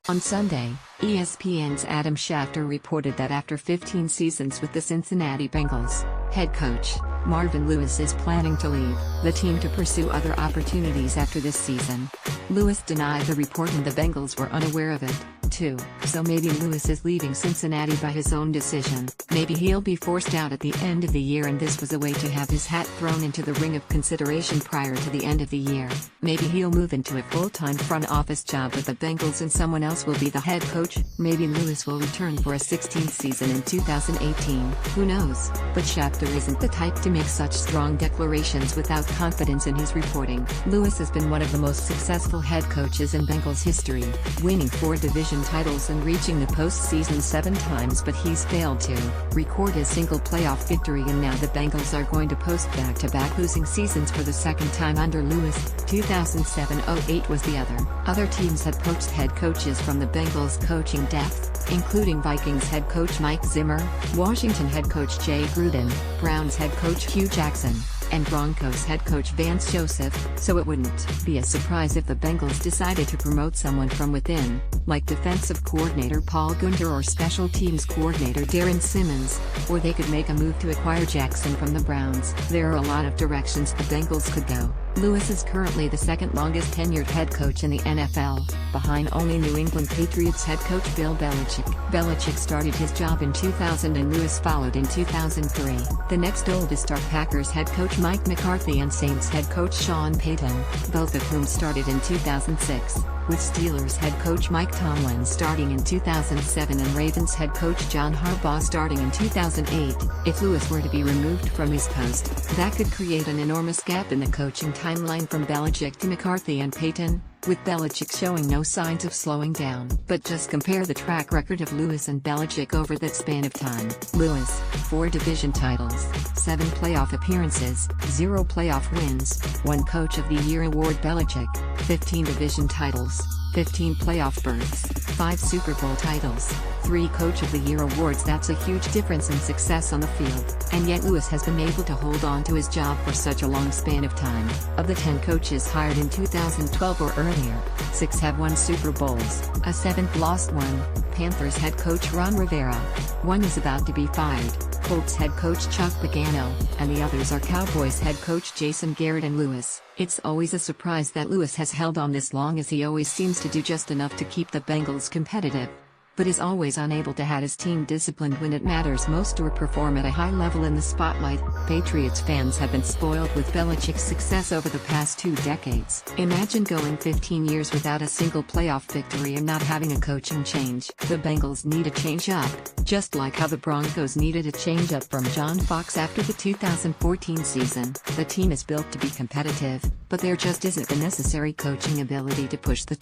On Sunday, ESPN's Adam Schefter reported that after 15 seasons with the Cincinnati Bengals, head coach Marvin Lewis is planning to leave the team to pursue other opportunities after this season. Lewis denied the report and the Bengals were unaware of it, too, so maybe Lewis is leaving Cincinnati by his own decision. Maybe he'll be forced out at the end of the year and this was a way to have his hat thrown into the ring of consideration prior to the end of the year. Maybe he'll move into a full-time front office job with the Bengals and someone else will be the head coach. Maybe Lewis will return for a 16th season in 2018, who knows? But Schefter isn't the type to make such strong declarations without confidence in his reporting. Lewis has been one of the most successful head coaches in Bengals history, winning 4 division titles and reaching the postseason 7 times, but he's failed to record a single playoff victory, and now the Bengals are going to post back-to-back losing seasons for the second time under Lewis. 2007-08 was the other. Other teams had poached head coaches from the Bengals coaching depth, including Vikings head coach Mike Zimmer, Washington head coach Jay Gruden, Browns head coach Hugh Jackson, and Broncos head coach Vance Joseph, so it wouldn't be a surprise if the Bengals decided to promote someone from within, like defensive coordinator Paul Guenther or special teams coordinator Darren Simmons, or they could make a move to acquire Jackson from the Browns. There are a lot of directions the Bengals could go. Lewis is currently the second longest tenured head coach in the NFL, behind only New England Patriots head coach Bill Belichick. Belichick started his job in 2000 and Lewis followed in 2003. The next oldest are Packers head coach Mike McCarthy and Saints head coach Sean Payton, both of whom started in 2006, with Steelers head coach Mike Tomlin starting in 2007 and Ravens head coach John Harbaugh starting in 2008. If Lewis were to be removed from his post, that could create an enormous gap in the coaching timeline from Belichick to McCarthy and Payton, with Belichick showing no signs of slowing down. But just compare the track record of Lewis and Belichick over that span of time. Lewis, 4 division titles, 7 playoff appearances, 0 playoff wins, 1 Coach of the Year award. Belichick, 15 division titles, 15 playoff berths, 5 Super Bowl titles, 3 Coach of the Year awards. That's a huge difference in success on the field, and yet Lewis has been able to hold on to his job for such a long span of time. Of the 10 coaches hired in 2012 or earlier, 6 have won Super Bowls, a 7th lost one, Panthers head coach Ron Rivera. 1 is about to be fired, Colts head coach Chuck Pagano, and the others are Cowboys head coach Jason Garrett and Lewis. It's always a surprise that Lewis has held on this long, as he always seems to do just enough to keep the Bengals competitive, but is always unable to have his team disciplined when it matters most or perform at a high level in the spotlight. Patriots fans have been spoiled with Belichick's success over the past 2 decades. Imagine going 15 years without a single playoff victory and not having a coaching change. The Bengals need a change-up, just like how the Broncos needed a change-up from John Fox after the 2014 season. The team is built to be competitive, but there just isn't the necessary coaching ability to push the